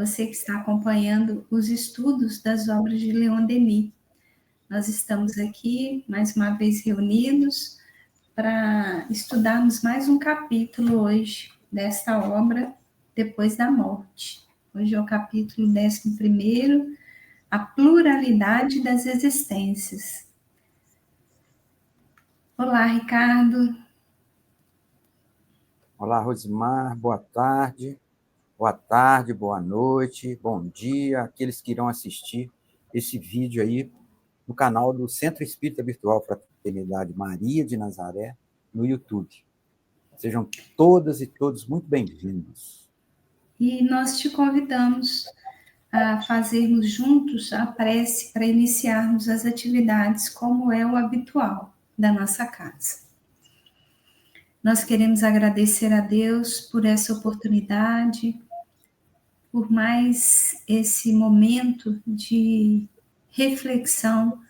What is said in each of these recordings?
você que está acompanhando os estudos das obras de Leon Denis. Nós estamos aqui, mais uma vez, reunidos para estudarmos mais um capítulo hoje desta obra, Depois da Morte. Hoje é o capítulo 11º, A Pluralidade das Existências. Olá, Ricardo. Olá, Rosimar, boa tarde. Boa tarde, boa noite, bom dia, aqueles que irão assistir esse vídeo aí no canal do Centro Espírita Virtual Fraternidade Maria de Nazaré, no YouTube. Sejam todas e todos muito bem-vindos. E nós te convidamos a fazermos juntos a prece para iniciarmos as atividades, como é o habitual da nossa casa. Nós queremos agradecer a Deus por essa oportunidade, por mais esse momento de reflexão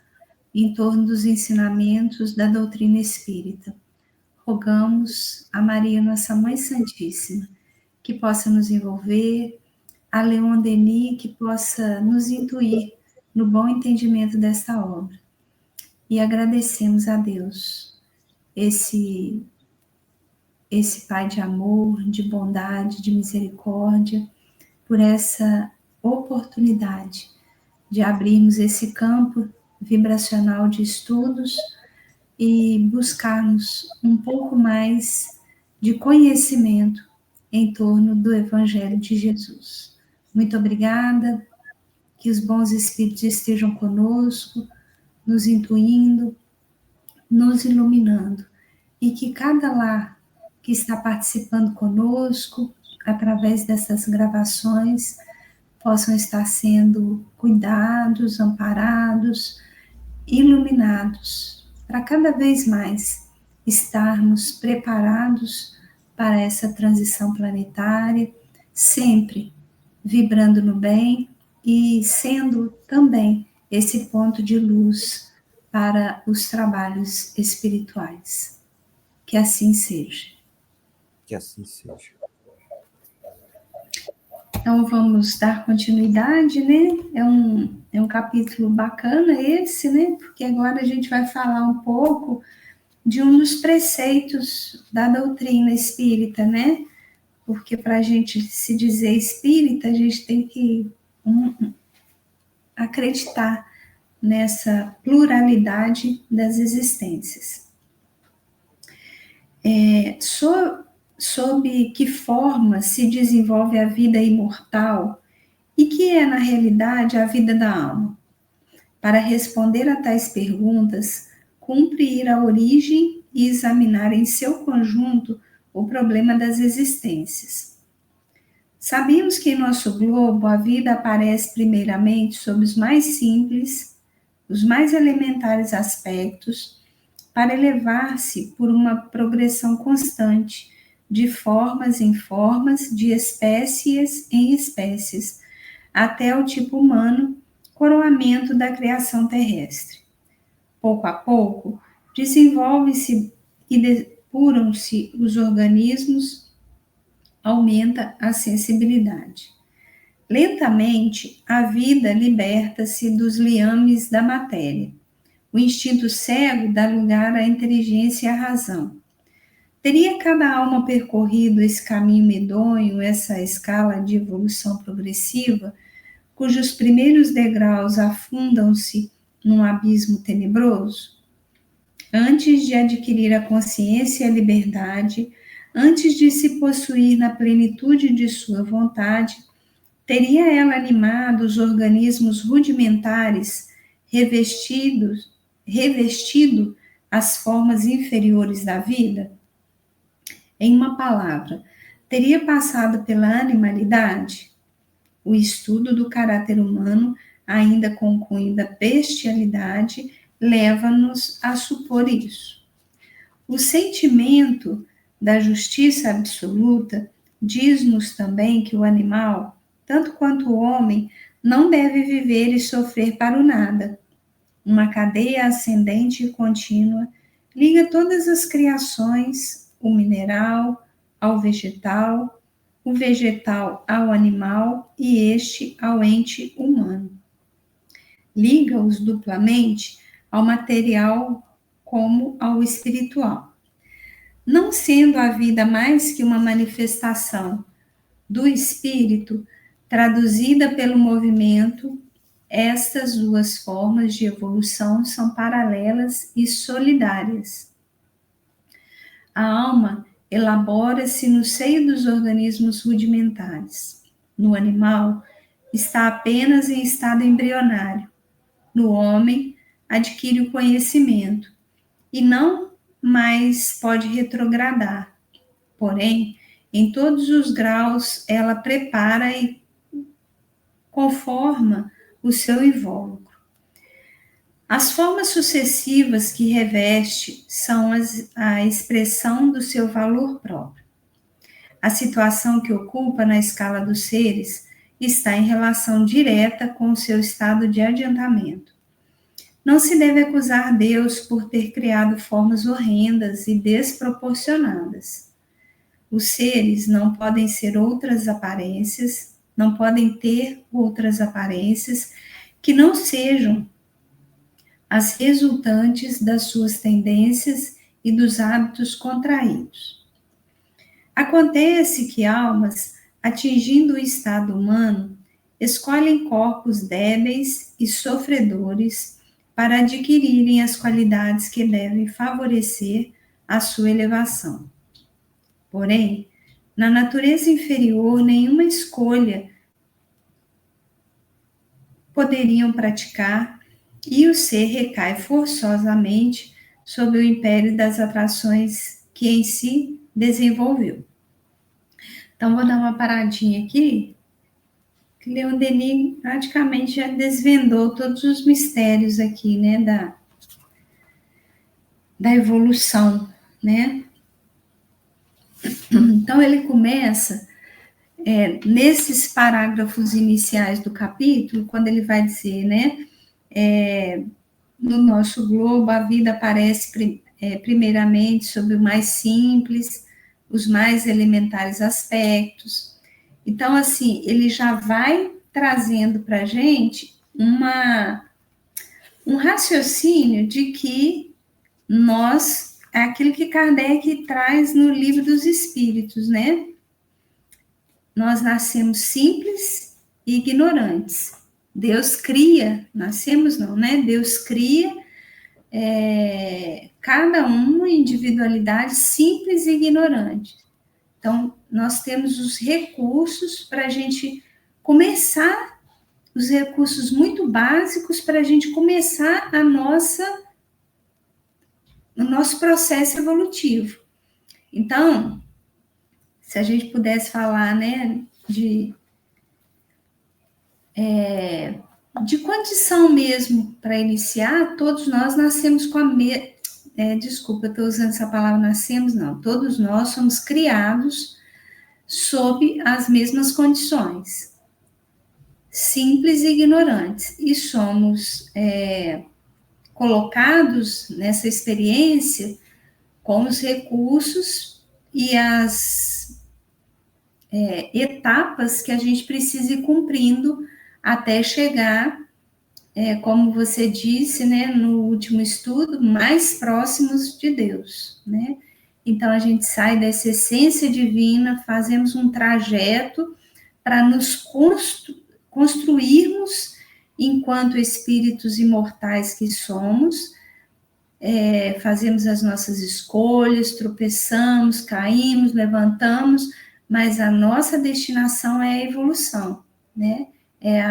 em torno dos ensinamentos da doutrina espírita. Rogamos a Maria, nossa Mãe Santíssima, que possa nos envolver, a Leon Denis, que possa nos intuir no bom entendimento desta obra. E agradecemos a Deus esse Pai de amor, de bondade, de misericórdia, por essa oportunidade de abrirmos esse campo vibracional de estudos e buscarmos um pouco mais de conhecimento em torno do Evangelho de Jesus. Muito obrigada, que os bons espíritos estejam conosco, nos intuindo, nos iluminando, e que cada lar que está participando conosco, através dessas gravações, possam estar sendo cuidados, amparados, iluminados, para cada vez mais estarmos preparados para essa transição planetária, sempre vibrando no bem e sendo também esse ponto de luz para os trabalhos espirituais. Que assim seja. Que assim seja. Então, vamos dar continuidade, né? É um capítulo bacana esse, né? Porque agora a gente vai falar um pouco de um dos preceitos da doutrina espírita, né? Porque para a gente se dizer espírita, a gente tem que acreditar nessa pluralidade das existências. Sob que forma se desenvolve a vida imortal e que é, na realidade, a vida da alma? Para responder a tais perguntas, cumpre ir à origem e examinar em seu conjunto o problema das existências. Sabemos que em nosso globo a vida aparece primeiramente sob os mais simples, os mais elementares aspectos, para elevar-se por uma progressão constante, de formas em formas, de espécies em espécies, até o tipo humano, coroamento da criação terrestre. Pouco a pouco, desenvolvem-se e depuram-se os organismos, aumenta a sensibilidade. Lentamente, a vida liberta-se dos liames da matéria. O instinto cego dá lugar à inteligência e à razão. Teria cada alma percorrido esse caminho medonho, essa escala de evolução progressiva, cujos primeiros degraus afundam-se num abismo tenebroso? Antes de adquirir a consciência e a liberdade, antes de se possuir na plenitude de sua vontade, teria ela animado os organismos rudimentares, revestido as formas inferiores da vida? Em uma palavra, teria passado pela animalidade? O estudo do caráter humano, ainda com cunho da bestialidade, leva-nos a supor isso. O sentimento da justiça absoluta diz-nos também que o animal, tanto quanto o homem, não deve viver e sofrer para o nada. Uma cadeia ascendente e contínua liga todas as criações, o mineral ao vegetal, o vegetal ao animal e este ao ente humano. Liga-os duplamente ao material como ao espiritual. Não sendo a vida mais que uma manifestação do espírito, traduzida pelo movimento, estas duas formas de evolução são paralelas e solidárias. A alma elabora-se no seio dos organismos rudimentares. No animal, está apenas em estado embrionário. No homem, adquire o conhecimento e não mais pode retrogradar. Porém, em todos os graus, ela prepara e conforma o seu invólucro. As formas sucessivas que reveste são a expressão do seu valor próprio. A situação que ocupa na escala dos seres está em relação direta com o seu estado de adiantamento. Não se deve acusar Deus por ter criado formas horrendas e desproporcionadas. Os seres não podem ser outras aparências, não podem ter outras aparências que não sejam as resultantes das suas tendências e dos hábitos contraídos. Acontece que almas, atingindo o estado humano, escolhem corpos débeis e sofredores para adquirirem as qualidades que devem favorecer a sua elevação. Porém, na natureza inferior, nenhuma escolha poderiam praticar e o ser recai forçosamente sob o império das atrações que em si desenvolveu. Então, vou dar uma paradinha aqui. Leon Denis praticamente já desvendou todos os mistérios aqui, né, da evolução, né? Então, ele começa, nesses parágrafos iniciais do capítulo, quando ele vai dizer, né, no nosso globo, a vida aparece primeiramente sob o mais simples, os mais elementares aspectos. Então, assim, ele já vai trazendo para a gente um raciocínio de que nós, é aquilo que Kardec traz no Livro dos Espíritos, né? Nós nascemos simples e ignorantes. Deus cria, nascemos não, né? Deus cria cada uma individualidade simples e ignorante. Então, nós temos os recursos para a gente começar, os recursos muito básicos para a gente começar o nosso processo evolutivo. Então, se a gente pudesse falar, né, de condição mesmo para iniciar, todos nós nascemos com a desculpa, eu estou usando essa palavra nascemos, não. Todos nós somos criados sob as mesmas condições, simples e ignorantes, e somos colocados nessa experiência com os recursos e as etapas que a gente precisa ir cumprindo até chegar, como você disse, né, no último estudo, mais próximos de Deus, né? Então, a gente sai dessa essência divina, fazemos um trajeto para nos construirmos enquanto espíritos imortais que somos, fazemos as nossas escolhas, tropeçamos, caímos, levantamos, mas a nossa destinação é a evolução, né? É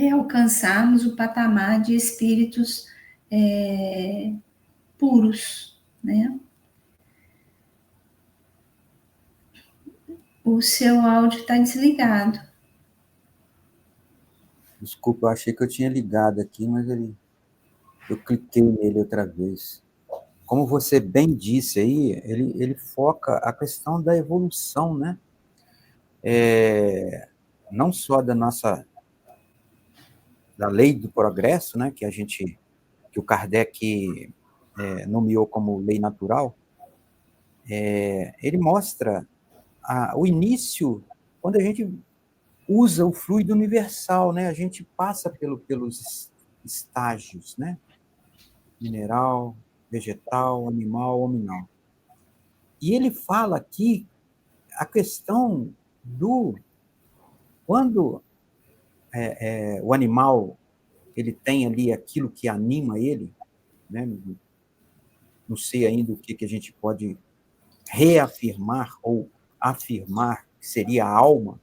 alcançarmos o patamar de espíritos puros, né? O seu áudio está desligado. Desculpa, eu achei que eu tinha ligado aqui, mas eu cliquei nele outra vez. Como você bem disse aí, ele foca a questão da evolução, né? Não só da lei do progresso, né? Que o Kardec nomeou como lei natural. Ele mostra o início, quando a gente usa o fluido universal, né? A gente passa pelos estágios, né? Mineral, vegetal, animal, hominal. E ele fala aqui a questão do... Quando o animal ele tem ali aquilo que anima ele, né? Não sei ainda o que a gente pode reafirmar ou afirmar que seria a alma.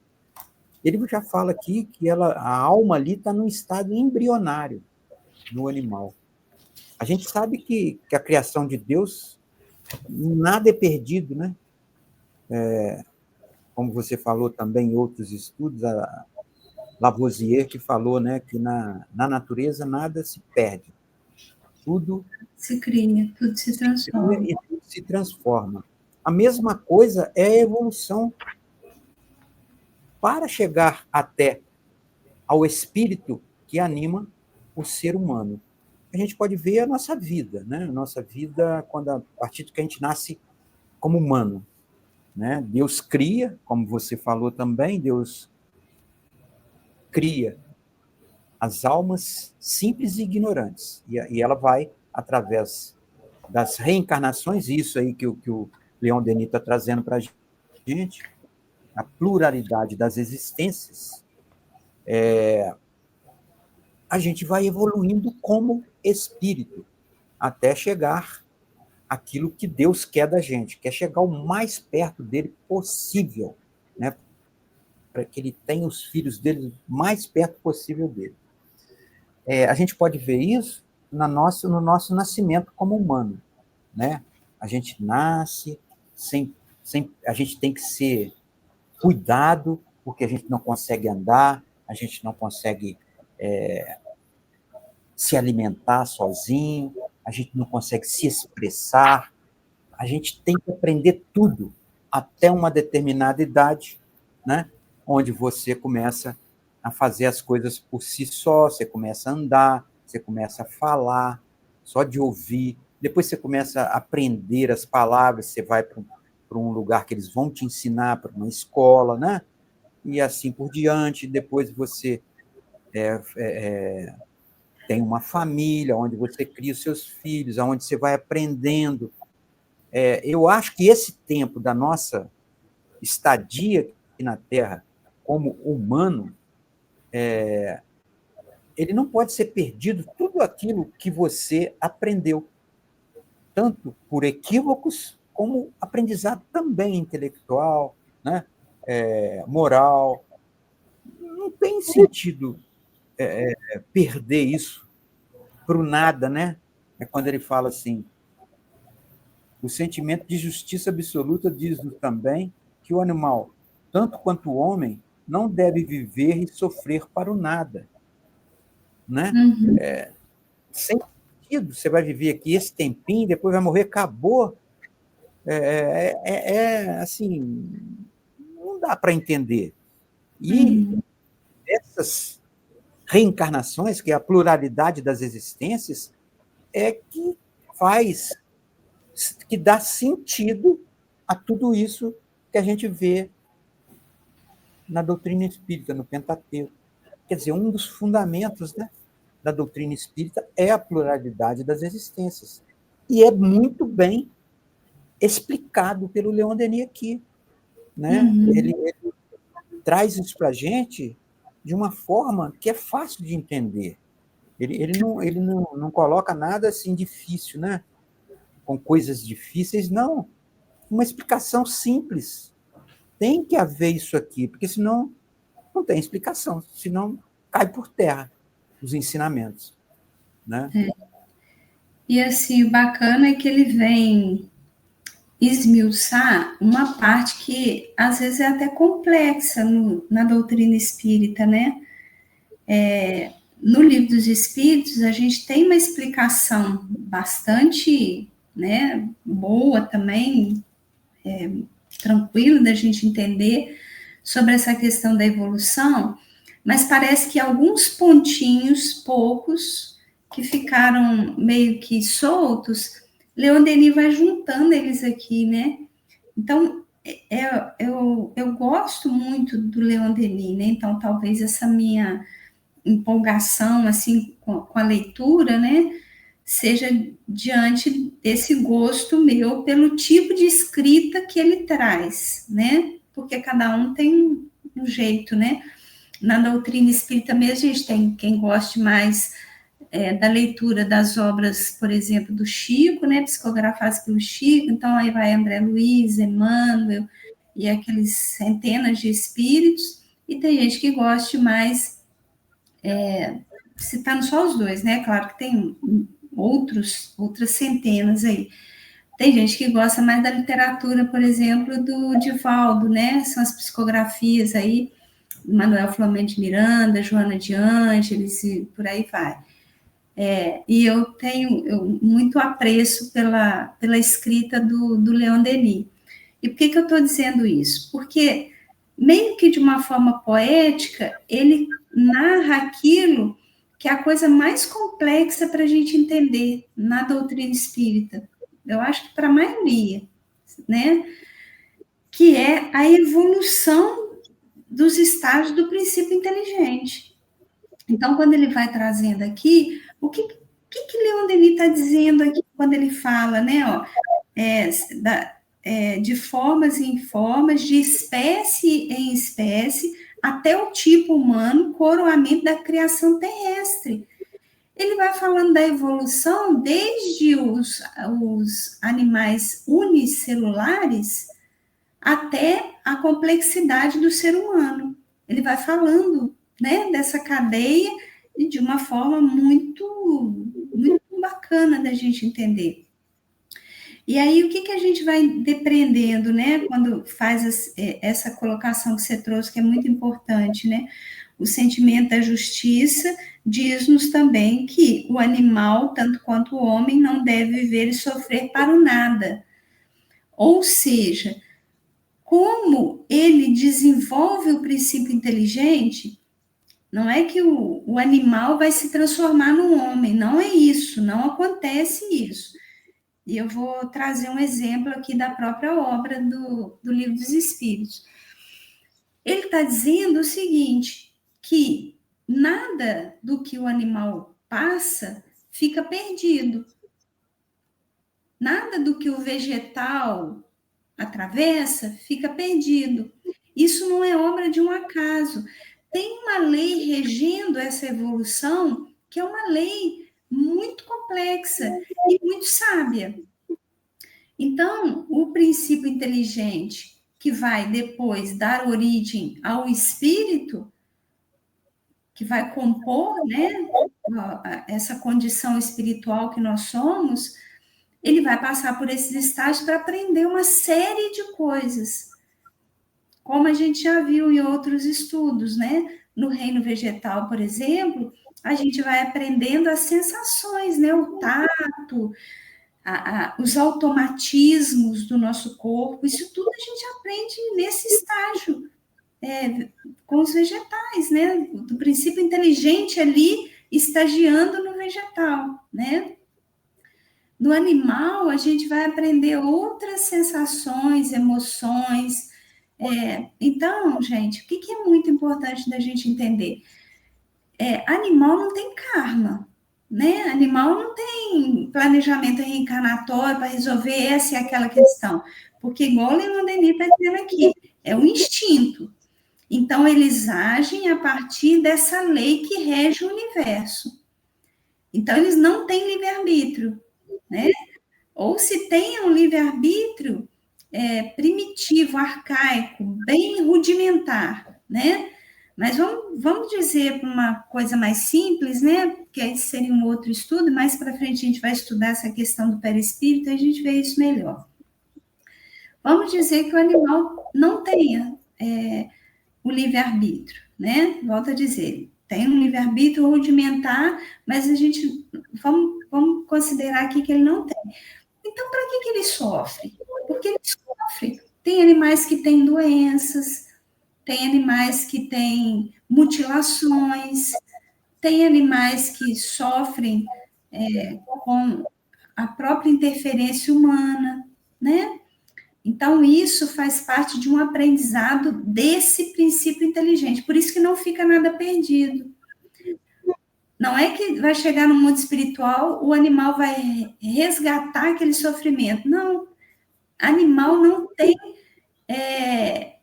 Ele já fala aqui que a alma ali está num estado embrionário no animal. A gente sabe que a criação de Deus, nada é perdido, né? Como você falou também em outros estudos, a Lavoisier que falou, né, que na natureza nada se perde, tudo Se cria, tudo se se cria transforma. e tudo se transforma. A mesma coisa é a evolução. Para chegar até ao espírito que anima o ser humano. A gente pode ver a nossa vida, né? A nossa vida, a partir do que a gente nasce como humano, né? Deus cria, como você falou também, Deus cria as almas simples e ignorantes. E ela vai, através das reencarnações, isso aí que o Leon Denis está trazendo para a gente, a pluralidade das existências, a gente vai evoluindo como espírito, até chegar àquilo que Deus quer da gente, quer chegar o mais perto dele possível, né? Para que ele tenha os filhos dele o mais perto possível dele. A gente pode ver isso no nosso nascimento como humano, né? A gente nasce, a gente tem que ser cuidado, porque a gente não consegue andar, a gente não consegue se alimentar sozinho, a gente não consegue se expressar, a gente tem que aprender tudo até uma determinada idade, né? Onde você começa a fazer as coisas por si só, você começa a andar, você começa a falar, só de ouvir, depois você começa a aprender as palavras, você vai para um lugar que eles vão te ensinar, para uma escola, né? E assim por diante, depois você tem uma família, onde você cria os seus filhos, onde você vai aprendendo. Eu acho que esse tempo da nossa estadia aqui na Terra como humano, ele não pode ser perdido tudo aquilo que você aprendeu, tanto por equívocos como aprendizado também intelectual, né? Moral. Não tem sentido perder isso para o nada, né? É quando ele fala assim, o sentimento de justiça absoluta diz-nos também que o animal, tanto quanto o homem, não deve viver e sofrer para o nada, né? Uhum. Sem sentido, você vai viver aqui esse tempinho, depois vai morrer, acabou. Assim, não dá para entender. E Uhum. essas reencarnações, que é a pluralidade das existências, é que faz, que dá sentido a tudo isso que a gente vê na doutrina espírita, no Pentateuco. Quer dizer, um dos fundamentos, né, da doutrina espírita é a pluralidade das existências. E é muito bem explicado pelo Leon Denis aqui, né? Uhum. Ele traz isso para a gente de uma forma que é fácil de entender. Ele não coloca nada assim difícil, né? Com coisas difíceis, não. Uma explicação simples. Tem que haver isso aqui, porque senão não tem explicação, senão cai por terra os ensinamentos, né? E assim, o bacana é que ele vem esmiuçar uma parte que às vezes é até complexa na doutrina espírita, né? No livro dos Espíritos, a gente tem uma explicação bastante, né, boa também, tranquila da gente entender sobre essa questão da evolução, mas parece que alguns pontinhos, poucos, que ficaram meio que soltos, Leon Denis vai juntando eles aqui, né? Então, eu gosto muito do Leon Denis, né? Então, talvez essa minha empolgação, assim, com a leitura, né? Seja diante desse gosto meu pelo tipo de escrita que ele traz, né? Porque cada um tem um jeito, né? Na doutrina espírita mesmo, a gente tem quem goste mais da leitura das obras, por exemplo, do Chico, né? Psicografadas pelo Chico, então aí vai André Luiz, Emmanuel e aqueles centenas de espíritos, e tem gente que goste mais, citando só os dois, né? Claro que tem outras centenas aí. Tem gente que gosta mais da literatura, por exemplo, do Divaldo, né? São as psicografias aí, Manuel Filomeno de Miranda, Joana de Ângeles e por aí vai. E eu tenho muito apreço pela escrita do Leon Denis. E por que eu estou dizendo isso? Porque, meio que de uma forma poética, ele narra aquilo que é a coisa mais complexa para a gente entender na doutrina espírita. Eu acho que para a maioria, né? Que é a evolução dos estágios do princípio inteligente. Então, quando ele vai trazendo aqui, o que Leon Denis está dizendo aqui quando ele fala, né? Ó, de formas em formas, de espécie em espécie, até o tipo humano, coroamento da criação terrestre. Ele vai falando da evolução desde os animais unicelulares até a complexidade do ser humano. Ele vai falando, né, dessa cadeia e de uma forma muito, muito bacana da gente entender. E aí, o que a gente vai depreendendo, né, quando faz essa colocação que você trouxe, que é muito importante, né? O sentimento da justiça diz-nos também que o animal, tanto quanto o homem, não deve viver e sofrer para o nada. Ou seja, como ele desenvolve o princípio inteligente, não é que o animal vai se transformar no homem, não é isso, não acontece isso. E eu vou trazer um exemplo aqui da própria obra do Livro dos Espíritos. Ele está dizendo o seguinte, que nada do que o animal passa fica perdido. Nada do que o vegetal atravessa fica perdido. Isso não é obra de um acaso. Tem uma lei regendo essa evolução, que é uma lei muito complexa e muito sábia. Então, o princípio inteligente, que vai depois dar origem ao espírito, que vai compor, né, essa condição espiritual que nós somos, ele vai passar por esses estágios para aprender uma série de coisas, como a gente já viu em outros estudos, né? No reino vegetal, por exemplo, a gente vai aprendendo as sensações, né? O tato, os automatismos do nosso corpo, isso tudo a gente aprende nesse estágio, com os vegetais, né? Do princípio inteligente ali, estagiando no vegetal, né? No animal, a gente vai aprender outras sensações, emoções. Então, gente, o que é muito importante da gente entender? Animal não tem karma, né? Animal não tem planejamento reencarnatório para resolver essa e aquela questão. Porque, igual o Leon Denis está dizendo aqui, é o instinto. Então, eles agem a partir dessa lei que rege o universo. Então, eles não têm livre-arbítrio, né? Ou se tem um livre-arbítrio primitivo, arcaico, bem rudimentar, né? Mas vamos dizer uma coisa mais simples, né? Que aí seria um outro estudo, mais para frente a gente vai estudar essa questão do perispírito e a gente vê isso melhor. Vamos dizer que o animal não tenha o livre-arbítrio, né? Volto a dizer, tem um livre-arbítrio rudimentar, mas a gente vamos considerar aqui que ele não tem. Então, para que ele sofre? Porque ele sofre. Tem animais que têm doenças, tem animais que têm mutilações, tem animais que sofrem com a própria interferência humana, né? Então, isso faz parte de um aprendizado desse princípio inteligente. Por isso que não fica nada perdido. Não é que vai chegar no mundo espiritual, o animal vai resgatar aquele sofrimento. Não, animal não tem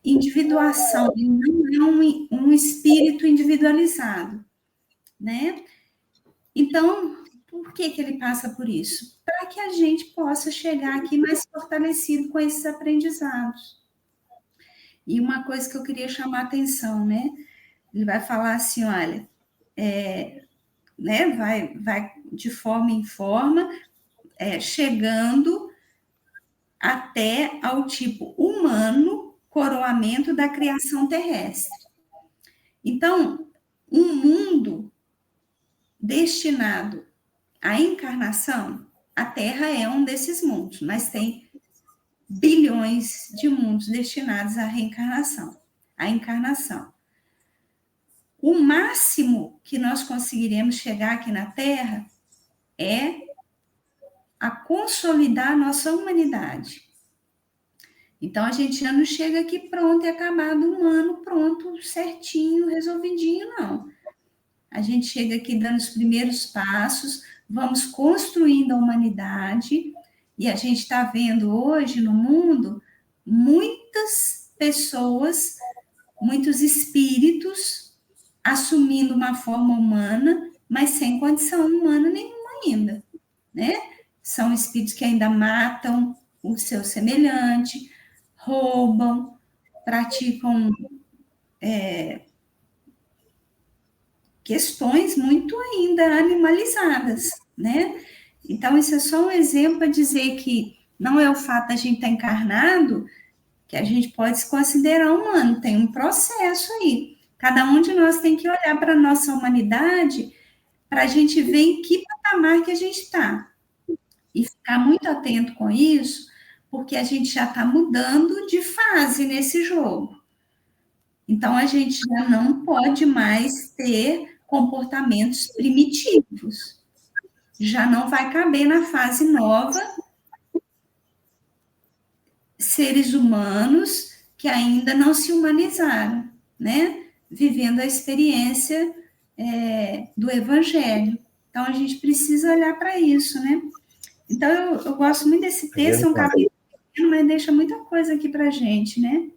individuação, ele não é um espírito individualizado, né? Então, por que ele passa por isso? Para que a gente possa chegar aqui mais fortalecido com esses aprendizados. E uma coisa que eu queria chamar a atenção, né? Ele vai falar assim, olha, né? Vai de forma em forma, chegando até ao tipo humano, coroamento da criação terrestre. Então, um mundo destinado à encarnação, a Terra é um desses mundos, mas tem bilhões de mundos destinados à reencarnação, à encarnação. O máximo que nós conseguiremos chegar aqui na Terra é a consolidar a nossa humanidade. Então, a gente já não chega aqui pronto e acabado um ano, pronto, certinho, resolvidinho, não. A gente chega aqui dando os primeiros passos, vamos construindo a humanidade, e a gente está vendo hoje no mundo muitas pessoas, muitos espíritos assumindo uma forma humana, mas sem condição humana nenhuma ainda, né? São espíritos que ainda matam o seu semelhante, roubam, praticam questões muito ainda animalizadas, né? Então, isso é só um exemplo para dizer que não é o fato da gente estar encarnado que a gente pode se considerar humano, tem um processo aí. Cada um de nós tem que olhar para a nossa humanidade para a gente ver em que patamar que a gente está. E ficar muito atento com isso, porque a gente já está mudando de fase nesse jogo. Então, a gente já não pode mais ter comportamentos primitivos. Já não vai caber na fase nova seres humanos que ainda não se humanizaram, né? Vivendo a experiência do Evangelho. Então, a gente precisa olhar para isso, né? Então, eu gosto muito desse texto, é um capítulo pequeno, mas deixa muita coisa aqui para a gente, né?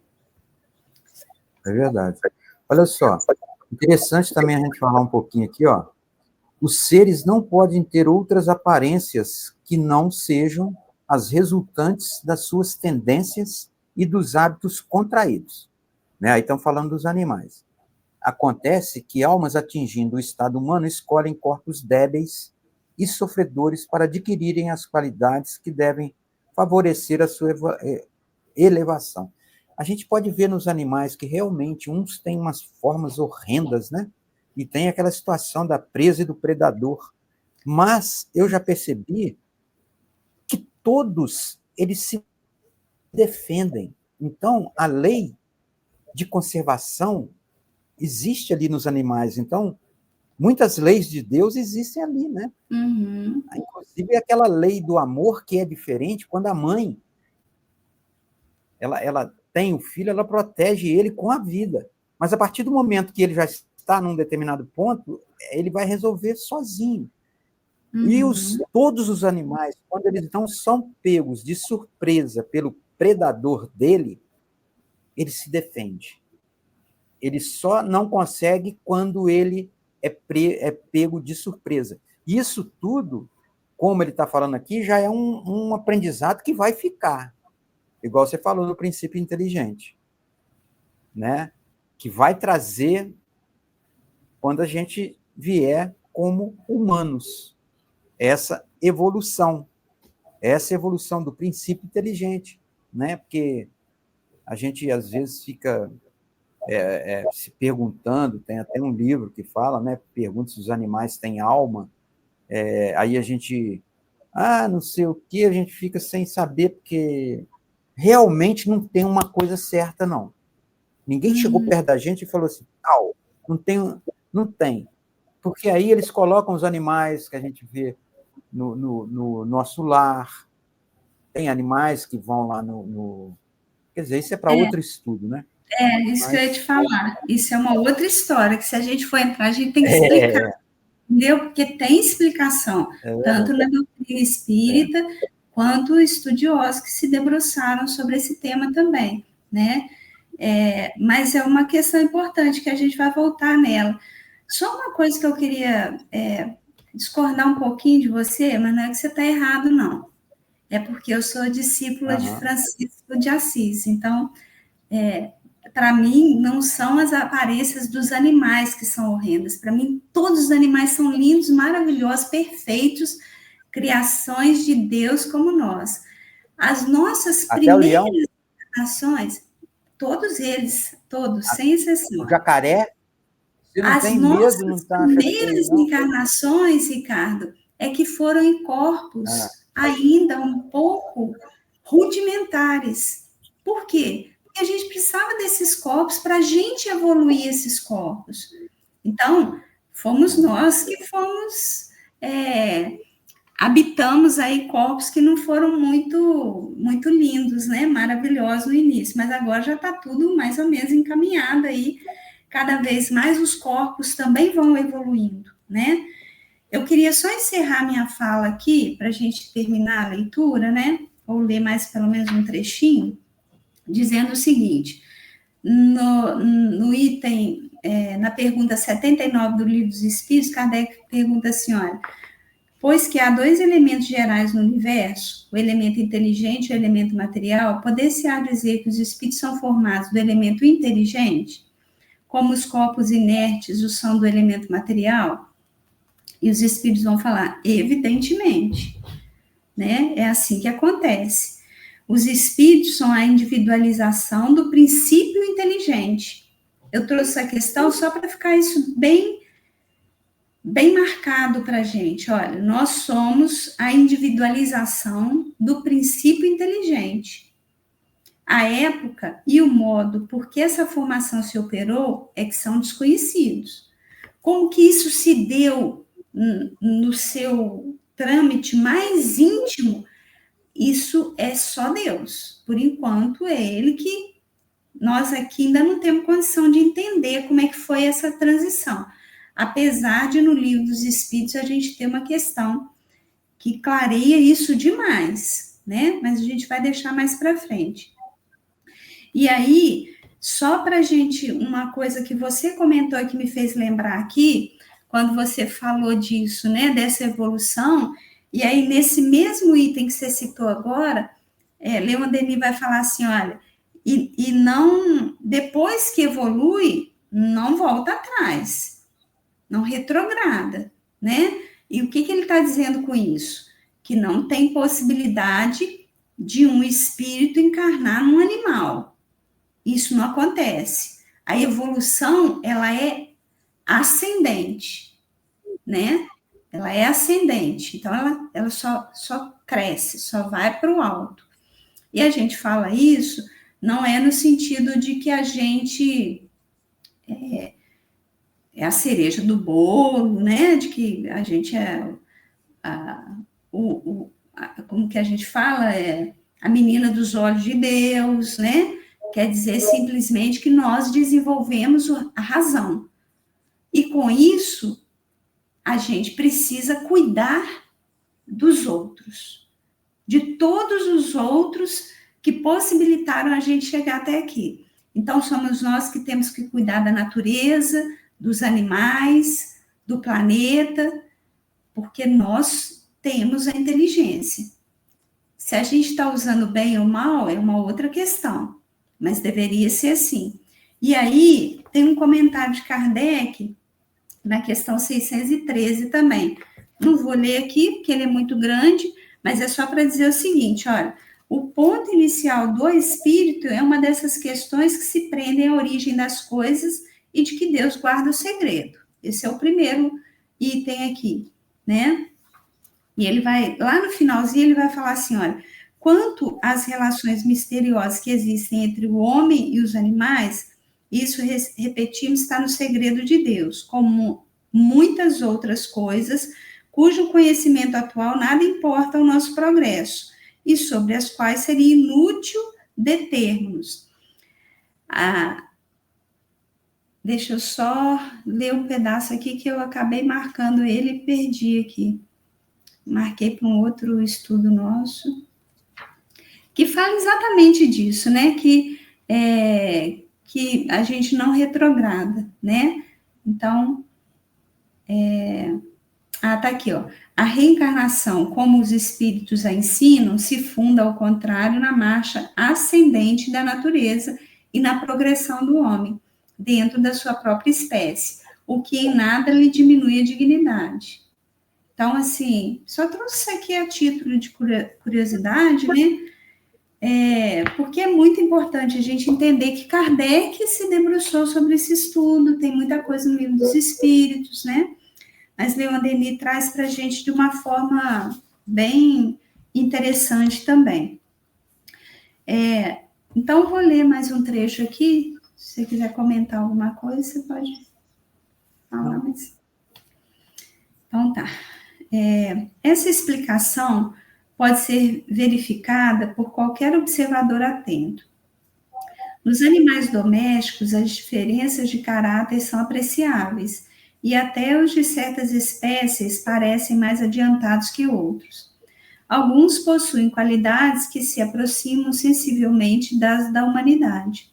É verdade. Olha só, interessante também a gente falar um pouquinho aqui, ó. Os seres não podem ter outras aparências que não sejam as resultantes das suas tendências e dos hábitos contraídos. Né? Aí estão falando dos animais. Acontece que almas atingindo o estado humano escolhem corpos débeis e sofredores para adquirirem as qualidades que devem favorecer a sua elevação. A gente pode ver nos animais que realmente uns têm umas formas horrendas, né? E tem aquela situação da presa e do predador. Mas eu já percebi que todos eles se defendem. Então, a lei de conservação existe ali nos animais. Então, muitas leis de Deus existem ali, né? Uhum. Inclusive aquela lei do amor que é diferente quando a mãe ela tem o filho, ela protege ele com a vida. Mas a partir do momento que ele já está num determinado ponto, ele vai resolver sozinho. Uhum. E todos os animais, quando eles não são pegos de surpresa pelo predador dele, ele se defende. Ele só não consegue quando ele é pego de surpresa. Isso tudo, como ele está falando aqui, já é um aprendizado que vai ficar. Igual você falou no princípio inteligente, né? Que vai trazer quando a gente vier como humanos essa evolução do princípio inteligente, né? Porque a gente às vezes fica se perguntando, tem até um livro que fala, né? Pergunta se os animais têm alma. Aí a gente, não sei o que, a gente fica sem saber, porque realmente não tem uma coisa certa, não. Ninguém chegou perto da gente e falou assim, tal, não tem. Porque aí eles colocam os animais que a gente vê no nosso lar, Tem animais que vão lá Quer dizer, isso é para outro estudo, né? Isso que eu ia te falar. Isso é uma outra história, que se a gente for entrar, a gente tem que explicar, entendeu? Porque tem explicação, tanto na doutrina espírita, quanto estudiosos que se debruçaram sobre esse tema também, né? Mas é uma questão importante que a gente vai voltar nela. Só uma coisa que eu queria discordar um pouquinho de você, mas não é que você está errado, não. É porque eu sou discípula de Francisco de Assis, então, para mim, não são as aparências dos animais que são horrendas. Para mim, todos os animais são lindos, maravilhosos, perfeitos, criações de Deus como nós. As nossas primeiras encarnações, todos eles, todos, sem exceção. O jacaré, você não tem medo, não está achando. As primeiras encarnações, Ricardo, é que foram em corpos ainda um pouco rudimentares. Por quê? Porque a gente precisava desses corpos para a gente evoluir esses corpos. Então, fomos nós que habitamos aí corpos que não foram muito lindos, né? Maravilhosos no início, mas agora já está tudo mais ou menos encaminhado aí. Cada vez mais os corpos também vão evoluindo, né? Eu queria só encerrar minha fala aqui, para a gente terminar a leitura, né? Ou ler mais pelo menos um trechinho, dizendo o seguinte: no item, na pergunta 79 do Livro dos Espíritos, Kardec pergunta assim, olha, pois que há dois elementos gerais no universo, o elemento inteligente e o elemento material, poder-se-á dizer que os espíritos são formados do elemento inteligente, como os corpos inertes o são do elemento material? E os espíritos vão falar, evidentemente, né? É assim que acontece. Os espíritos são a individualização do princípio inteligente. Eu trouxe essa questão só para ficar isso bem marcado para a gente. Olha, nós somos a individualização do princípio inteligente. A época e o modo por que essa formação se operou é que são desconhecidos. Como que isso se deu no seu trâmite mais íntimo, isso é só Deus. Por enquanto, é Ele que nós aqui ainda não temos condição de entender como é que foi essa transição. Apesar de no Livro dos Espíritos a gente ter uma questão que clareia isso demais, né? Mas a gente vai deixar mais para frente. E aí, só para a gente, uma coisa que você comentou que me fez lembrar aqui, quando você falou disso, né, dessa evolução, e aí nesse mesmo item que você citou agora, Leon Denis vai falar assim, olha, e não, depois que evolui, não volta atrás, não retrograda, né? E o que ele está dizendo com isso? Que não tem possibilidade de um espírito encarnar num animal. Isso não acontece. A evolução, ela é ascendente, né? Ela é ascendente, então ela só cresce, só vai para o alto. E a gente fala isso, não é no sentido de que a gente é a cereja do bolo, né? De que a gente como que a gente fala, a menina dos olhos de Deus, né? Quer dizer simplesmente que nós desenvolvemos a razão. E com isso, a gente precisa cuidar dos outros, de todos os outros que possibilitaram a gente chegar até aqui. Então, somos nós que temos que cuidar da natureza, dos animais, do planeta, porque nós temos a inteligência. Se a gente está usando bem ou mal, é uma outra questão, mas deveria ser assim. E aí, tem um comentário de Kardec, na questão 613 também. Não vou ler aqui, porque ele é muito grande, mas é só para dizer o seguinte, olha, o ponto inicial do espírito é uma dessas questões que se prendem à origem das coisas e de que Deus guarda o segredo. Esse é o primeiro item aqui, né? E ele vai, lá no finalzinho, ele vai falar assim, olha, quanto às relações misteriosas que existem entre o homem e os animais, isso, repetimos, está no segredo de Deus, como muitas outras coisas, cujo conhecimento atual nada importa ao nosso progresso, e sobre as quais seria inútil determos. Deixa eu só ler um pedaço aqui que eu acabei marcando ele e perdi aqui. Marquei para um outro estudo nosso, que fala exatamente disso, né? Que a gente não retrograda, né? Então, tá aqui, ó. A reencarnação, como os espíritos a ensinam, se funda, ao contrário, na marcha ascendente da natureza e na progressão do homem, dentro da sua própria espécie, o que em nada lhe diminui a dignidade. Então, assim, só trouxe aqui a título de curiosidade, né? Porque é muito importante a gente entender que Kardec se debruçou sobre esse estudo, tem muita coisa no Livro dos Espíritos, né? Mas Leon Denis traz para a gente de uma forma bem interessante também. Então, vou ler mais um trecho aqui. Se você quiser comentar alguma coisa, você pode falar, mas... Então, tá. Essa explicação pode ser verificada por qualquer observador atento. Nos animais domésticos, as diferenças de caráter são apreciáveis, e até os de certas espécies parecem mais adiantados que outros. Alguns possuem qualidades que se aproximam sensivelmente das da humanidade,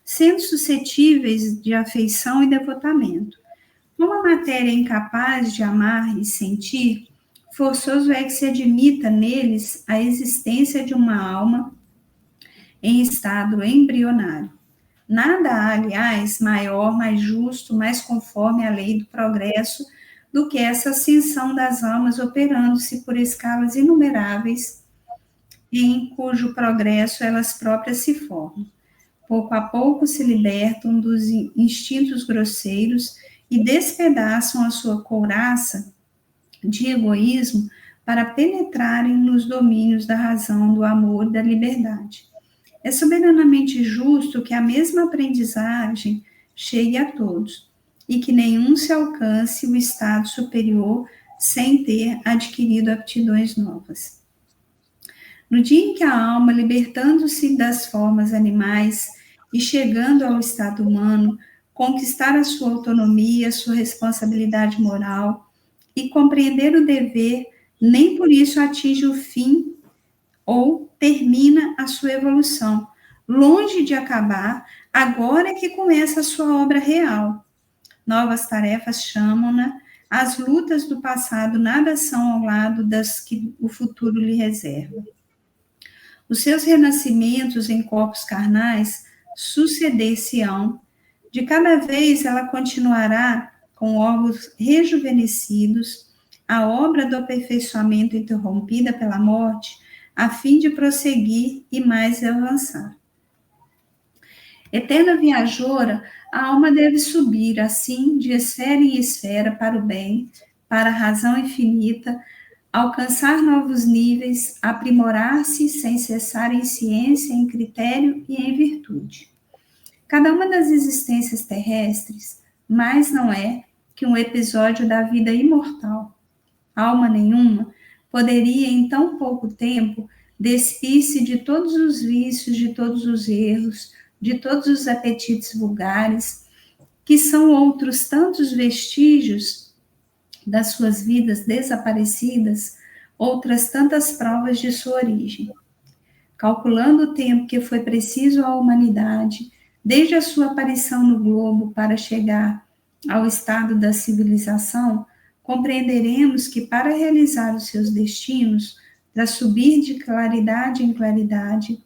sendo suscetíveis de afeição e devotamento. Como a matéria é incapaz de amar e sentir, forçoso é que se admita neles a existência de uma alma em estado embrionário. Nada há, aliás, maior, mais justo, mais conforme à lei do progresso do que essa ascensão das almas operando-se por escalas inumeráveis, em cujo progresso elas próprias se formam. Pouco a pouco se libertam dos instintos grosseiros e despedaçam a sua couraça de egoísmo para penetrarem nos domínios da razão, do amor e da liberdade. É soberanamente justo que a mesma aprendizagem chegue a todos e que nenhum se alcance o estado superior sem ter adquirido aptidões novas. No dia em que a alma, libertando-se das formas animais e chegando ao estado humano, conquistar a sua autonomia, a sua responsabilidade moral e compreender o dever, nem por isso atinge o fim ou termina a sua evolução. Longe de acabar, agora é que começa a sua obra real. Novas tarefas chamam-na, as lutas do passado nada são ao lado das que o futuro lhe reserva. Os seus renascimentos em corpos carnais suceder-se-ão, de cada vez ela continuará com órgãos rejuvenescidos, a obra do aperfeiçoamento interrompida pela morte, a fim de prosseguir e mais avançar. Eterna viajora, a alma deve subir, assim, de esfera em esfera para o bem, para a razão infinita, alcançar novos níveis, aprimorar-se sem cessar em ciência, em critério e em virtude. Cada uma das existências terrestres mais não é que um episódio da vida imortal. Alma nenhuma poderia, em tão pouco tempo, despir-se de todos os vícios, de todos os erros, de todos os apetites vulgares, que são outros tantos vestígios das suas vidas desaparecidas, outras tantas provas de sua origem. Calculando o tempo que foi preciso à humanidade, desde a sua aparição no globo para chegar ao estado da civilização, compreenderemos que para realizar os seus destinos, para subir de claridade em claridade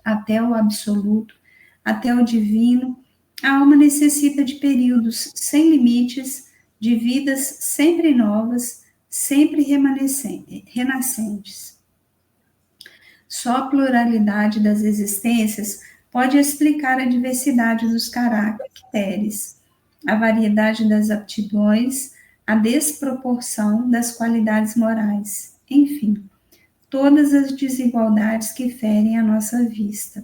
até o absoluto, até o divino, a alma necessita de períodos sem limites, de vidas sempre novas, sempre renascentes. Só a pluralidade das existências pode explicar a diversidade dos caracteres, a variedade das aptidões, a desproporção das qualidades morais, enfim, todas as desigualdades que ferem a nossa vista.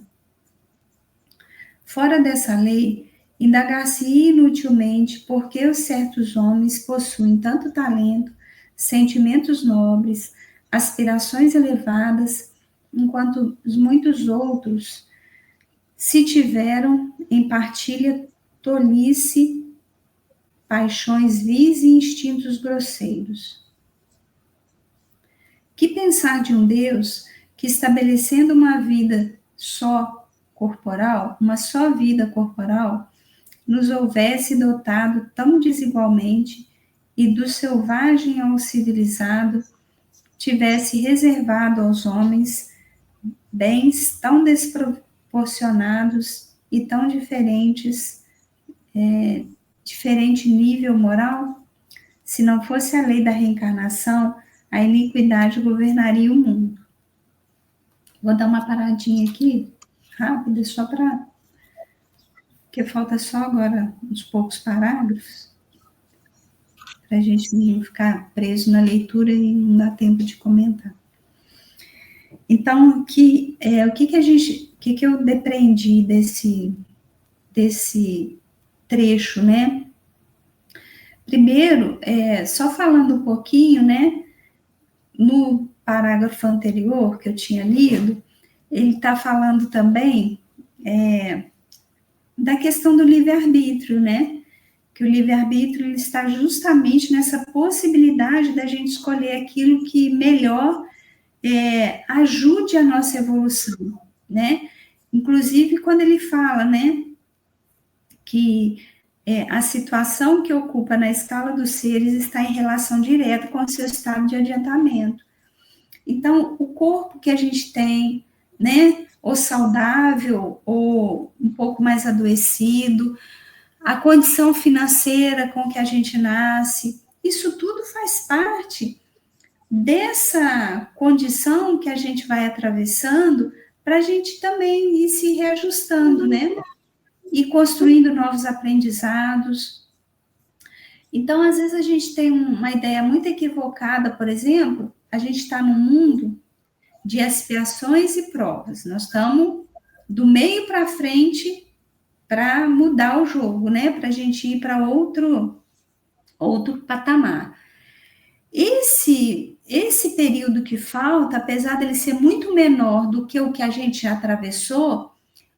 Fora dessa lei, indagar-se inutilmente por que os certos homens possuem tanto talento, sentimentos nobres, aspirações elevadas enquanto os muitos outros se tiveram em partilha tolice, paixões vis e instintos grosseiros. Que pensar de um Deus que, estabelecendo uma vida só corporal, uma só vida corporal, nos houvesse dotado tão desigualmente e do selvagem ao civilizado tivesse reservado aos homens bens tão desproporcionados e tão diferente nível moral? Se não fosse a lei da reencarnação, a iniquidade governaria o mundo. Vou dar uma paradinha aqui, rápida, só para... porque falta só agora uns poucos parágrafos, para a gente não ficar preso na leitura e não dar tempo de comentar. Então, o que eu depreendi desse trecho, né? Primeiro, só falando um pouquinho, né? No parágrafo anterior que eu tinha lido, ele está falando também da questão do livre-arbítrio, né? Que o livre-arbítrio ele está justamente nessa possibilidade da gente escolher aquilo que melhor ajude a nossa evolução, né? Inclusive, quando ele fala, né, que a situação que ocupa na escala dos seres está em relação direta com o seu estado de adiantamento. Então, o corpo que a gente tem, né, ou saudável, ou um pouco mais adoecido, a condição financeira com que a gente nasce, isso tudo faz parte dessa condição que a gente vai atravessando para a gente também ir se reajustando, né? E construindo novos aprendizados. Então, às vezes a gente tem uma ideia muito equivocada, por exemplo, a gente está num mundo de expiações e provas. Nós estamos do meio para frente para mudar o jogo, né? Para a gente ir para outro patamar. Esse período que falta, apesar dele ser muito menor do que o que a gente já atravessou,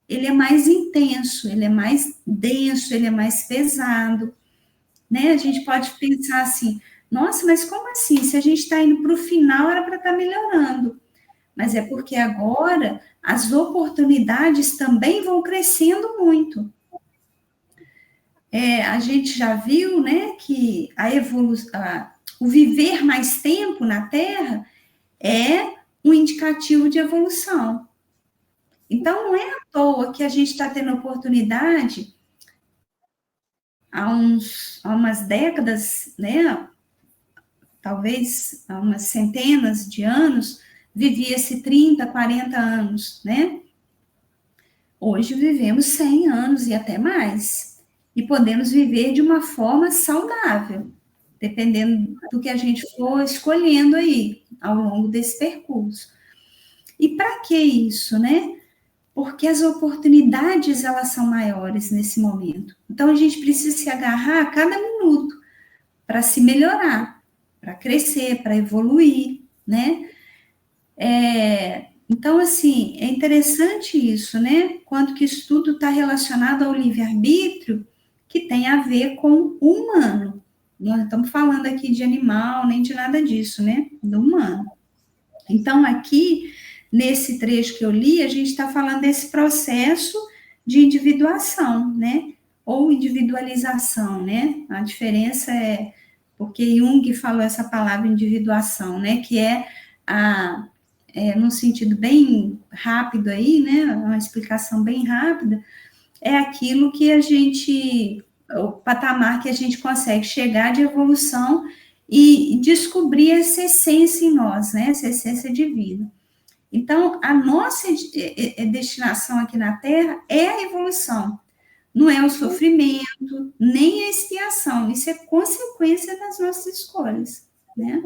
ele é mais intenso, ele é mais denso, ele é mais pesado, né? A gente pode pensar assim, nossa, mas como assim? Se a gente está indo para o final, era para estar melhorando. Mas é porque agora as oportunidades também vão crescendo muito. A gente já viu, né, que a evolução, o viver mais tempo na Terra é um indicativo de evolução. Então, não é à toa que a gente está tendo oportunidade, há umas décadas, né, talvez há umas centenas de anos, vivia-se 30, 40 anos, né? Hoje vivemos 100 anos e até mais. E podemos viver de uma forma saudável, dependendo do que a gente for escolhendo aí, ao longo desse percurso. E para que isso, né? Porque as oportunidades, elas são maiores nesse momento. Então, a gente precisa se agarrar a cada minuto para se melhorar, para crescer, para evoluir, né? Então, assim, é interessante isso, né? Quanto que isso tudo está relacionado ao livre-arbítrio, que tem a ver com o humano. Nós não estamos falando aqui de animal, nem de nada disso, né? Do humano. Então, aqui, nesse trecho que eu li, a gente está falando desse processo de individuação, né? Ou individualização, né? A diferença é, porque Jung falou essa palavra individuação, né? Que é num sentido bem rápido aí, né? Uma explicação bem rápida, é aquilo que o patamar que a gente consegue chegar de evolução e descobrir essa essência em nós, né? Essa essência divina. Então, a nossa destinação aqui na Terra é a evolução, não é o sofrimento, nem a expiação, isso é consequência das nossas escolhas, né?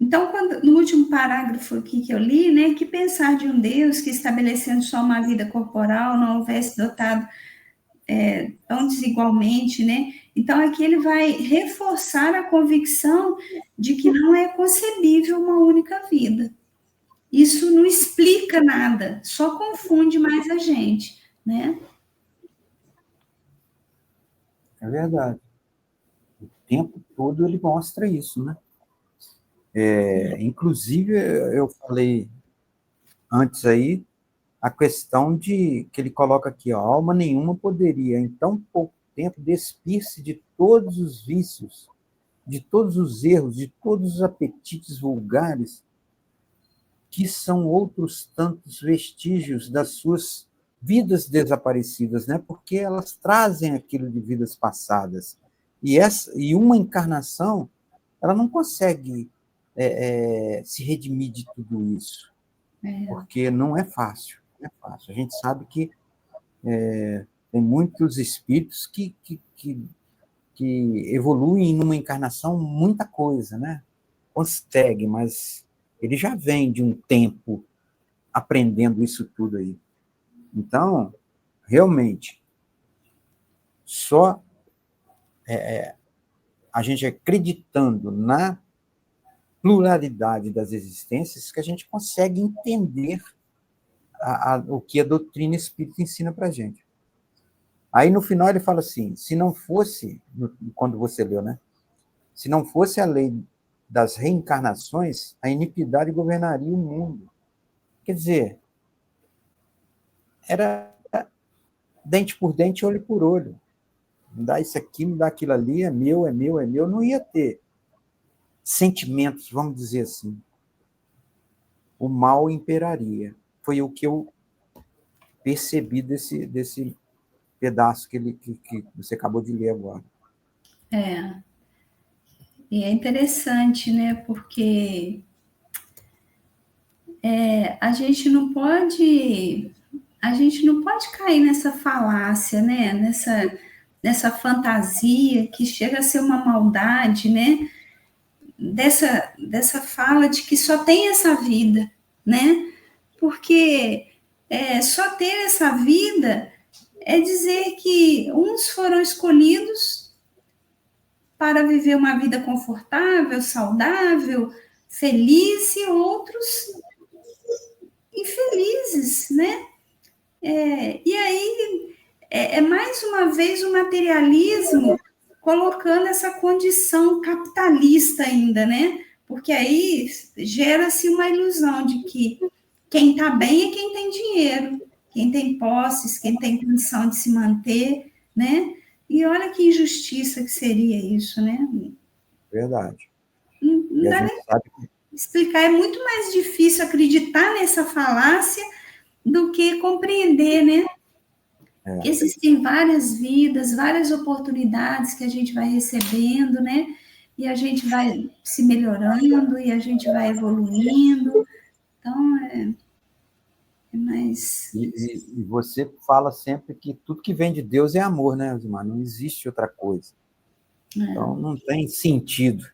Então, no último parágrafo aqui que eu li, né, que pensar de um Deus que, estabelecendo só uma vida corporal, não houvesse dotado tão desigualmente, né? Então, aqui ele vai reforçar a convicção de que não é concebível uma única vida. Isso não explica nada, só confunde mais a gente, né? É verdade. O tempo todo ele mostra isso, né? Inclusive, eu falei antes aí, a questão de que ele coloca aqui, ó, alma nenhuma poderia, em tão pouco tempo, despir-se de todos os vícios, de todos os erros, de todos os apetites vulgares, que são outros tantos vestígios das suas vidas desaparecidas, né? Porque elas trazem aquilo de vidas passadas. E uma encarnação, ela não consegue se redimir de tudo isso, porque não é fácil. Não é fácil. A gente sabe que tem muitos espíritos que evoluem numa encarnação muita coisa, né? Consegue, mas ele já vem de um tempo aprendendo isso tudo aí. Então, realmente, só a gente acreditando na pluralidade das existências que a gente consegue entender o que a doutrina espírita ensina para a gente. Aí, no final, ele fala assim, se não fosse, quando você leu, né? Se não fosse a lei das reencarnações, a iniquidade governaria o mundo. Quer dizer, era dente por dente, olho por olho. Me dá isso aqui, me dá aquilo ali, é meu, é meu, é meu. Não ia ter sentimentos, vamos dizer assim. O mal imperaria. Foi o que eu percebi desse pedaço que você acabou de ler agora. E é interessante, né? Porque a gente não pode cair nessa falácia, né? Nessa fantasia que chega a ser uma maldade, né? Dessa fala de que só tem essa vida, né? Porque só ter essa vida é dizer que uns foram escolhidos para viver uma vida confortável, saudável, feliz, e outros infelizes, né? E aí mais uma vez o materialismo colocando essa condição capitalista ainda, né? Porque aí gera-se uma ilusão de que quem está bem é quem tem dinheiro, quem tem posses, quem tem condição de se manter, né? E olha que injustiça que seria isso, né? Verdade. Não E a dá gente nem sabe que explicar, é muito mais difícil acreditar nessa falácia do que compreender, né? Que existem várias vidas, várias oportunidades que a gente vai recebendo, né? E a gente vai se melhorando e a gente vai evoluindo. Então, é mais. E você fala sempre que tudo que vem de Deus é amor, né, Osmar? Não existe outra coisa. Então, não tem sentido.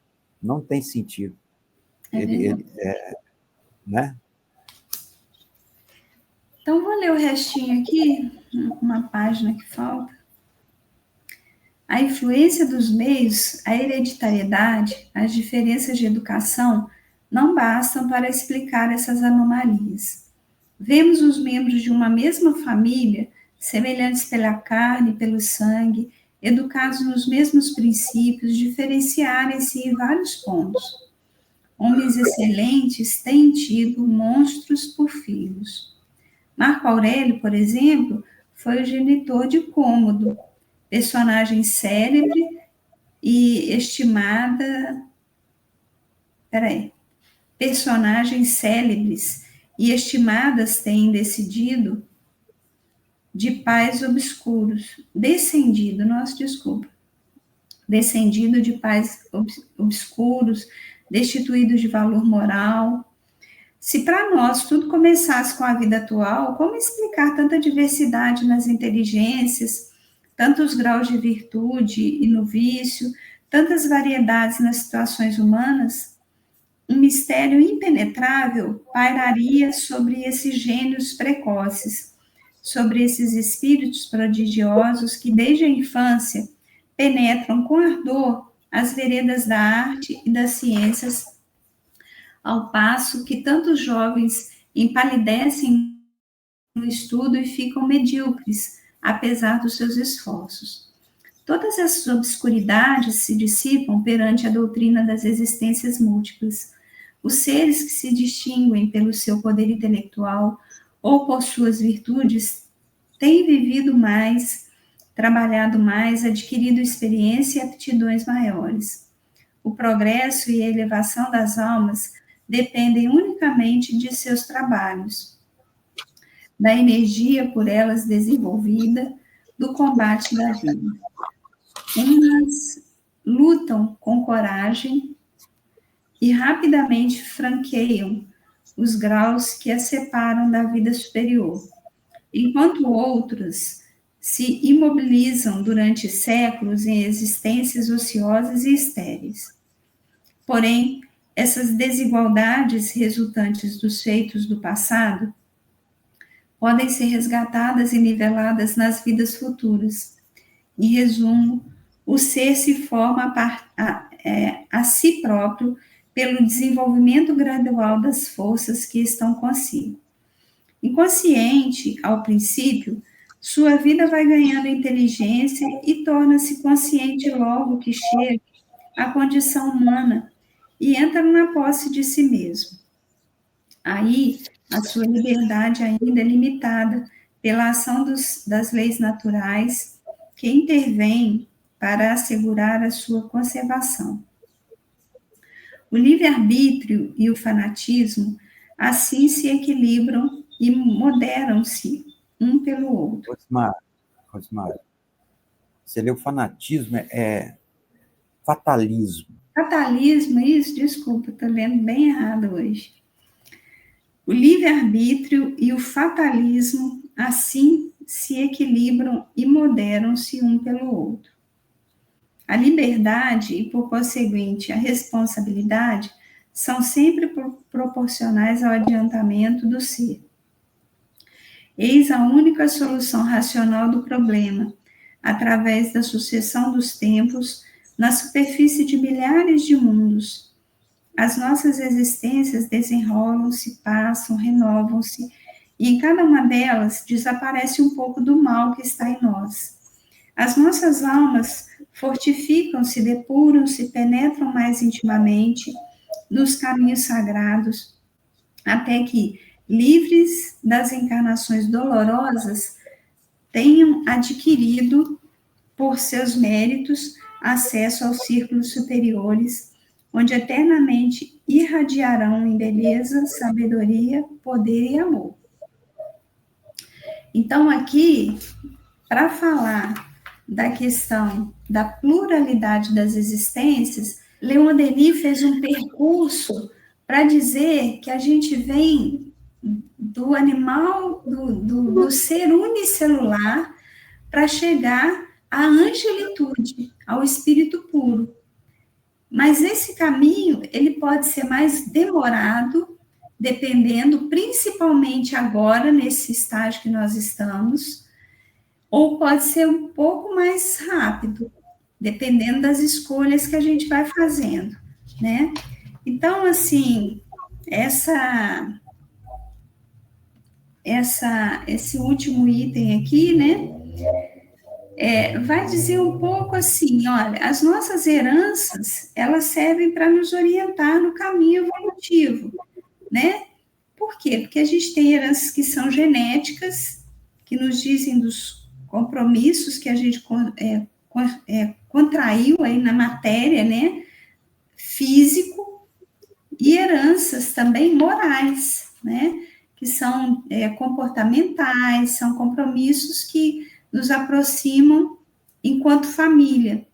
Não tem sentido. Né? Então, vou ler o restinho aqui, uma página que falta. A influência dos meios, a hereditariedade, as diferenças de educação não bastam para explicar essas anomalias. Vemos os membros de uma mesma família, semelhantes pela carne e pelo sangue, educados nos mesmos princípios, diferenciarem-se em vários pontos. Homens excelentes têm tido monstros por filhos. Marco Aurélio, por exemplo, foi o genitor de Cômodo, personagem célebre e estimada. Peraí. Personagens célebres e estimadas têm descendido de pais obscuros. Descendido de pais obscuros, destituídos de valor moral. Se para nós tudo começasse com a vida atual, como explicar tanta diversidade nas inteligências, tantos graus de virtude e no vício, tantas variedades nas situações humanas? Um mistério impenetrável pairaria sobre esses gênios precoces, sobre esses espíritos prodigiosos que, desde a infância, penetram com ardor as veredas da arte e das ciências, ao passo que tantos jovens empalidecem no estudo e ficam medíocres, apesar dos seus esforços. Todas essas obscuridades se dissipam perante a doutrina das existências múltiplas. Os seres que se distinguem pelo seu poder intelectual ou por suas virtudes têm vivido mais, trabalhado mais, adquirido experiência e aptidões maiores. O progresso e a elevação das almas dependem unicamente de seus trabalhos, da energia por elas desenvolvida, do combate da vida. Umas lutam com coragem e rapidamente franqueiam os graus que as separam da vida superior, enquanto outros se imobilizam durante séculos em existências ociosas e estéreis. Porém, essas desigualdades resultantes dos feitos do passado podem ser resgatadas e niveladas nas vidas futuras. Em resumo, o ser se forma a si próprio pelo desenvolvimento gradual das forças que estão consigo. Inconsciente, ao princípio, sua vida vai ganhando inteligência e torna-se consciente logo que chega à condição humana e entra na posse de si mesmo. Aí, a sua liberdade ainda é limitada pela ação das leis naturais que intervêm para assegurar a sua conservação. O livre-arbítrio e o fanatismo assim se equilibram e moderam-se um pelo outro. Rosmar, você leu fanatismo, é fatalismo. Fatalismo, isso? Desculpa, estou lendo bem errado hoje. O livre-arbítrio e o fatalismo assim se equilibram e moderam-se um pelo outro. A liberdade e, por conseguinte, a responsabilidade são sempre proporcionais ao adiantamento do ser. Eis a única solução racional do problema, através da sucessão dos tempos, na superfície de milhares de mundos. As nossas existências desenrolam-se, passam, renovam-se, e em cada uma delas desaparece um pouco do mal que está em nós. As nossas almas fortificam-se, depuram-se, penetram mais intimamente nos caminhos sagrados, até que, livres das encarnações dolorosas, tenham adquirido, por seus méritos, acesso aos círculos superiores, onde eternamente irradiarão em beleza, sabedoria, poder e amor. Então, aqui, para falar da questão da pluralidade das existências, Leon Denis fez um percurso para dizer que a gente vem do animal, do ser unicelular, para chegar à angelitude, ao espírito puro. Mas esse caminho, ele pode ser mais demorado, dependendo, principalmente agora, nesse estágio que nós estamos, ou pode ser um pouco mais rápido, dependendo das escolhas que a gente vai fazendo, né? Então, assim, esse último item aqui, né, vai dizer um pouco assim, olha, as nossas heranças, elas servem para nos orientar no caminho evolutivo, né? Por quê? Porque a gente tem heranças que são genéticas, que nos dizem dos compromissos que a gente contraiu aí na matéria, né? Físico, e heranças também morais, né? Que são comportamentais, são compromissos que nos aproximam enquanto família.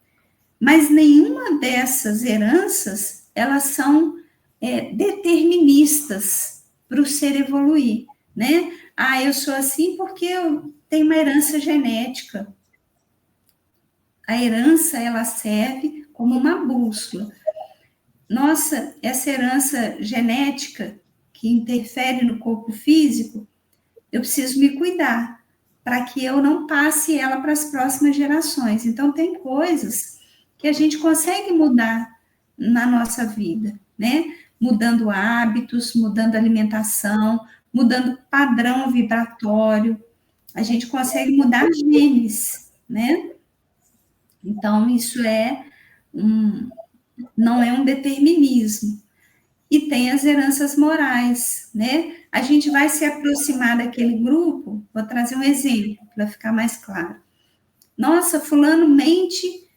Mas nenhuma dessas heranças, elas são deterministas para o ser evoluir, né? Ah, eu sou assim porque eu tenho uma herança genética. A herança, ela serve como uma bússola. Nossa, essa herança genética que interfere no corpo físico, eu preciso me cuidar, para que eu não passe ela para as próximas gerações. Então, tem coisas que a gente consegue mudar na nossa vida, né? Mudando hábitos, mudando alimentação, mudando padrão vibratório. A gente consegue mudar genes, né? Então, isso não é um determinismo. E tem as heranças morais, né? A gente vai se aproximar daquele grupo, vou trazer um exemplo para ficar mais claro. Nossa, fulano mente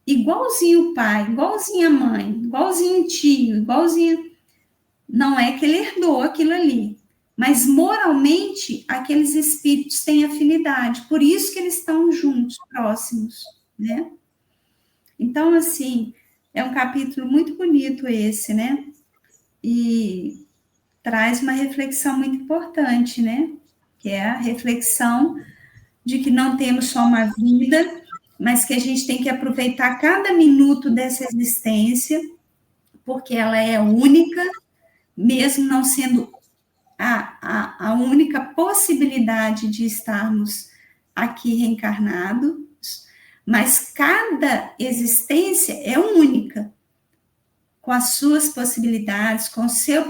igualzinho o pai, igualzinho a mãe, igualzinho o tio, igualzinho. Não é que ele herdou aquilo ali, mas moralmente aqueles espíritos têm afinidade, por isso que eles estão juntos, próximos, né? Então, assim, é um capítulo muito bonito esse, né? E traz uma reflexão muito importante, né? Que é a reflexão de que não temos só uma vida, mas que a gente tem que aproveitar cada minuto dessa existência, porque ela é única, mesmo não sendo a única possibilidade de estarmos aqui reencarnados, mas cada existência é única, com as suas possibilidades, com o seu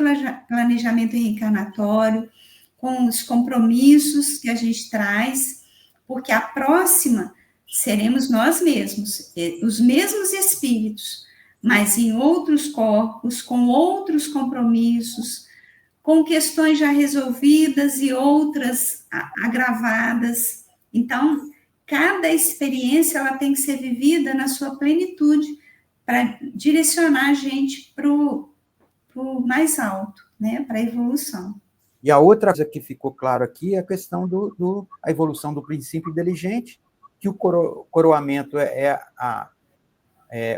planejamento reencarnatório, com os compromissos que a gente traz, porque a próxima seremos nós mesmos, os mesmos espíritos, mas em outros corpos, com outros compromissos, com questões já resolvidas e outras agravadas. Então, cada experiência ela tem que ser vivida na sua plenitude, para direcionar a gente para o mais alto, né? Para a evolução. E a outra coisa que ficou claro aqui é a questão a evolução do princípio inteligente, que o coroamento é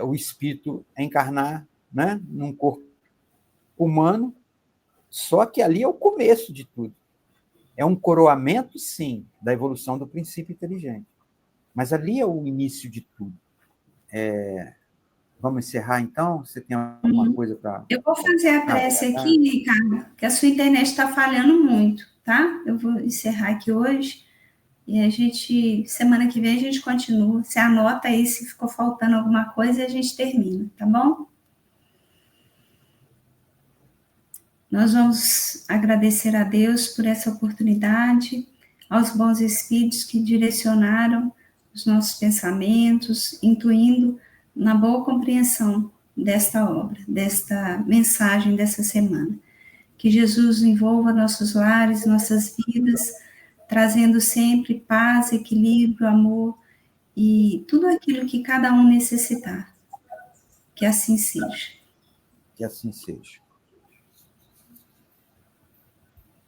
o espírito encarnar, né, num corpo humano, só que ali é o começo de tudo. É um coroamento, sim, da evolução do princípio inteligente. Mas ali é o início de tudo. Vamos encerrar, então? Você tem alguma coisa para... Eu vou fazer a prece aqui, Ricardo, que a sua internet está falhando muito, tá? Eu vou encerrar aqui hoje e a gente, semana que vem, a gente continua. Você anota aí se ficou faltando alguma coisa e a gente termina, tá bom? Nós vamos agradecer a Deus por essa oportunidade, aos bons espíritos que direcionaram os nossos pensamentos, intuindo na boa compreensão desta obra, desta mensagem dessa semana. Que Jesus envolva nossos lares, nossas vidas, trazendo sempre paz, equilíbrio, amor e tudo aquilo que cada um necessitar. Que assim seja. Que assim seja.